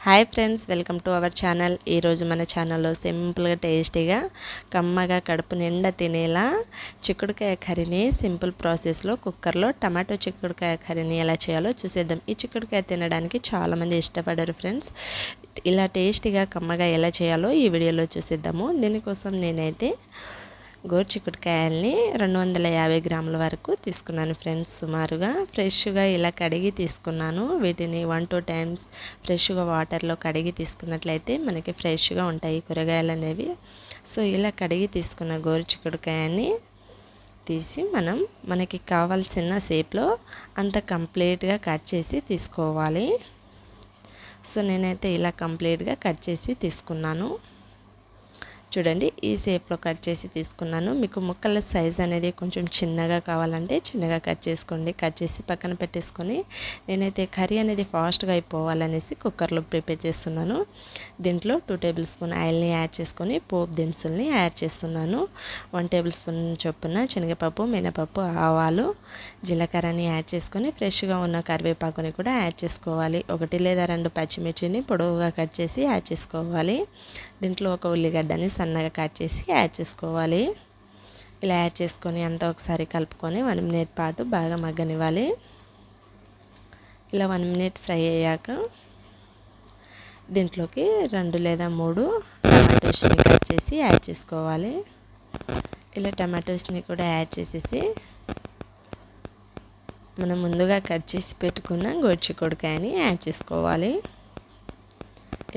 Hi friends, welcome to our channel. ఈరోజు మన ఛానల్లో సింపుల్గా టేస్టీగా కమ్మగా కడుపు నిండా తినేలా చిక్కుడుకాయ కర్రీని సింపుల్ ప్రాసెస్లో కుక్కర్లో టమాటో చిక్కుడుకాయ కర్రీని ఎలా చేయాలో చూసేద్దాం. ఈ చిక్కుడుకాయ తినడానికి చాలామంది ఇష్టపడరు ఫ్రెండ్స్. ఇలా టేస్టీగా కమ్మగా ఎలా చేయాలో ఈ వీడియోలో చూసేద్దాము. దీనికోసం నేనైతే గోరు చిక్కుడుకాయల్ని 250 గ్రాముల వరకు తీసుకున్నాను ఫ్రెండ్స్. సుమారుగా ఫ్రెష్గా ఇలా కడిగి తీసుకున్నాను. వీటిని 1-2 టైమ్స్ ఫ్రెష్గా వాటర్లో కడిగి తీసుకున్నట్లయితే మనకి ఫ్రెష్గా ఉంటాయి కూరగాయలు అనేవి. సో ఇలా కడిగి తీసుకున్న గోరు చిక్కుడుకాయని తీసి మనకి కావాల్సిన షేప్లో అంత కంప్లీట్గా కట్ చేసి తీసుకోవాలి. సో నేనైతే ఇలా కంప్లీట్గా కట్ చేసి తీసుకున్నాను. చూడండి, ఈ షేప్లో కట్ చేసి తీసుకున్నాను. మీకు ముక్కల సైజ్ అనేది కొంచెం చిన్నగా కావాలంటే చిన్నగా కట్ చేసుకోండి. కట్ చేసి పక్కన పెట్టేసుకొని నేనైతే కర్రీ అనేది ఫాస్ట్గా అయిపోవాలనేసి కుక్కర్లో ప్రిపేర్ చేస్తున్నాను. దీంట్లో 2 టేబుల్ స్పూన్ ఆయిల్ని యాడ్ చేసుకొని పోపు దినుసుల్ని యాడ్ చేస్తున్నాను. 1 టేబుల్ స్పూన్ చొప్పున శనగపప్పు, మినపప్పు, ఆవాలు, జీలకర్రని యాడ్ చేసుకొని ఫ్రెష్గా ఉన్న కరివేపాకుని కూడా యాడ్ చేసుకోవాలి. 1 లేదా 2 పచ్చిమిర్చిని పొడవుగా కట్ చేసి యాడ్ చేసుకోవాలి. దీంట్లో ఒక ఉల్లిగడ్డని సన్నగా కట్ చేసి యాడ్ చేసుకోవాలి. ఇలా యాడ్ చేసుకొని అంతా ఒకసారి కలుపుకొని 1 మినిట్ పాటు బాగా మగ్గనివ్వాలి. ఇలా 1 మినిట్ ఫ్రై అయ్యాక దీంట్లోకి 2 లేదా 3 టమాటోస్ని కట్ చేసి యాడ్ చేసుకోవాలి. ఇలా టమాటోస్ని కూడా యాడ్ చేసేసి మనం ముందుగా కట్ చేసి పెట్టుకున్న గోరు చిక్కుడుకాయని యాడ్ చేసుకోవాలి.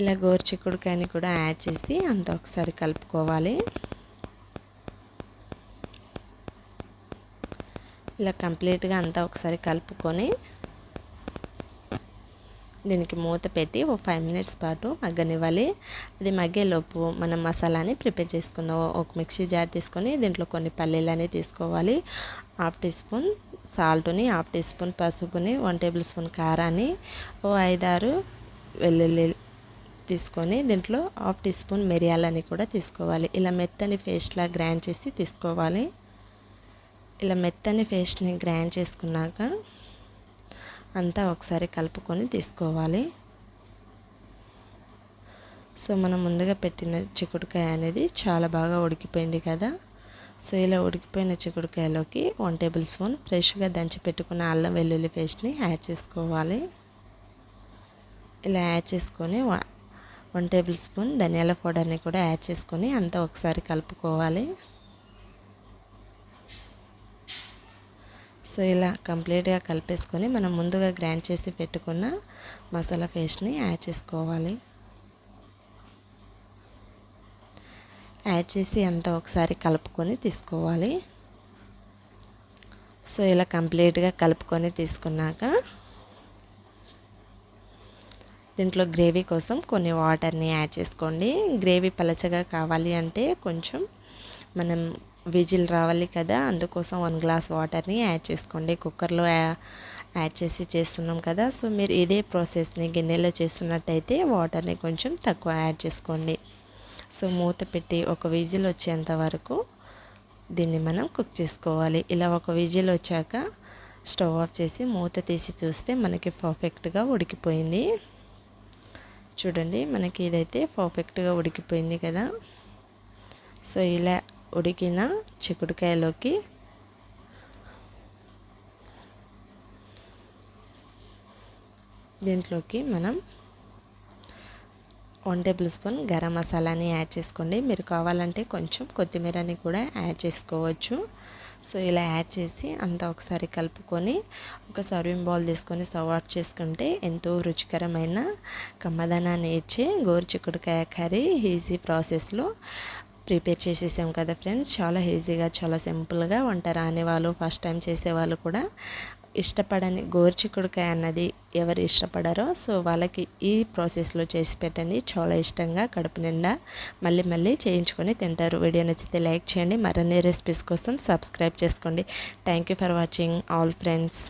ఇలా గోరు చిక్కుడుకాయని కూడా యాడ్ చేసి అంతా ఒకసారి కలుపుకోవాలి. ఇలా కంప్లీట్గా అంతా ఒకసారి కలుపుకొని దీనికి మూత పెట్టి ఒక 5 మినిట్స్ పాటు మగ్గనివ్వాలి. అది మగ్గేలోపు మనం మసాలాని ప్రిపేర్ చేసుకుందాం. ఒక మిక్సీ జార్ తీసుకొని దీంట్లో కొన్ని పల్లీలని తీసుకోవాలి. 1/2 టీ స్పూన్ సాల్ట్ని, 1/2 టీ స్పూన్ పసుపుని, 1 టేబుల్ స్పూన్ కారాన్ని, 5-6 వెల్లుల్లి తీసుకొని దీంట్లో 1/2 టీ స్పూన్ మిరియాలని కూడా తీసుకోవాలి. ఇలా మెత్తని పేస్ట్లా గ్రైండ్ చేసి తీసుకోవాలి. ఇలా మెత్తని పేస్ట్ని గ్రైండ్ చేసుకున్నాక అంతా ఒకసారి కలుపుకొని తీసుకోవాలి. సో మనం ముందుగా పెట్టిన చిక్కుడుకాయ అనేది చాలా బాగా ఉడికిపోయింది కదా. సో ఇలా ఉడికిపోయిన చిక్కుడుకాయలోకి 1 టేబుల్ స్పూన్ ఫ్రెష్గా దంచి పెట్టుకున్న అల్లం వెల్లుల్లి పేస్ట్ని యాడ్ చేసుకోవాలి. ఇలా యాడ్ చేసుకొని 1 టేబుల్ స్పూన్ ధనియాల పౌడర్ని కూడా యాడ్ చేసుకొని అంతా ఒకసారి కలుపుకోవాలి. సో ఇలా కంప్లీట్గా కలిపేసుకొని మనం ముందుగా గ్రైండ్ చేసి పెట్టుకున్న మసాలా పేస్ట్ని యాడ్ చేసుకోవాలి. యాడ్ చేసి అంతా ఒకసారి కలుపుకొని తీసుకోవాలి. సో ఇలా కంప్లీట్గా కలుపుకొని తీసుకున్నాక దీంట్లో గ్రేవీ కోసం కొన్ని వాటర్ని యాడ్ చేసుకోండి. గ్రేవీ పలచగా కావాలి అంటే కొంచెం మనం విజిల్ రావాలి కదా, అందుకోసం 1 గ్లాస్ వాటర్ని యాడ్ చేసుకోండి. కుక్కర్లో యాడ్ చేసి చేస్తున్నాం కదా. సో మీరు ఇదే ప్రాసెస్ని గిన్నెలో చేస్తున్నట్టయితే వాటర్ని కొంచెం తక్కువ యాడ్ చేసుకోండి. సో మూత పెట్టి ఒక విజిల్ వచ్చేంత వరకు దీన్ని మనం కుక్ చేసుకోవాలి. ఇలా ఒక విజిల్ వచ్చాక స్టవ్ ఆఫ్ చేసి మూత తీసి చూస్తే మనకి పర్ఫెక్ట్గా ఉడికిపోయింది. చూడండి, మనకి ఇదైతే పర్ఫెక్ట్గా ఉడికిపోయింది కదా. సో ఇలా ఉడికిన చిక్కుడుకాయలోకి దీంట్లోకి మనం 1 టేబుల్ స్పూన్ గరం మసాలాని యాడ్ చేసుకోండి. మీరు కావాలంటే కొంచెం కొత్తిమీరని కూడా యాడ్ చేసుకోవచ్చు. సో ఇలా యాడ్ చేసి అంతా ఒకసారి కలుపుకొని ఒక సర్వింగ్ బౌల్ తీసుకొని సర్వ్ అవుట్ చేసుకుంటే ఎంతో రుచికరమైన కమ్మదనాన్ని ఇచ్చే గోరు చిక్కుడుకాయ కర్రీ ఈజీ ప్రాసెస్లో ప్రిపేర్ చేసేసాం కదా ఫ్రెండ్స్. చాలా ఈజీగా, చాలా సింపుల్గా వంట రాని వాళ్ళు, ఫస్ట్ టైం చేసేవాళ్ళు కూడా ఇష్టపడని గోరు చిక్కుడుకాయ అన్నది ఎవరు ఇష్టపడారో సో వాళ్ళకి ఈ ప్రాసెస్లో చేసి పెట్టండి. చాలా ఇష్టంగా కడుపు నిండా మళ్ళీ మళ్ళీ చేయించుకొని తింటారు. వీడియో నచ్చితే లైక్ చేయండి. మరిన్ని రెసిపీస్ కోసం సబ్స్క్రైబ్ చేసుకోండి. Thank you for watching all friends.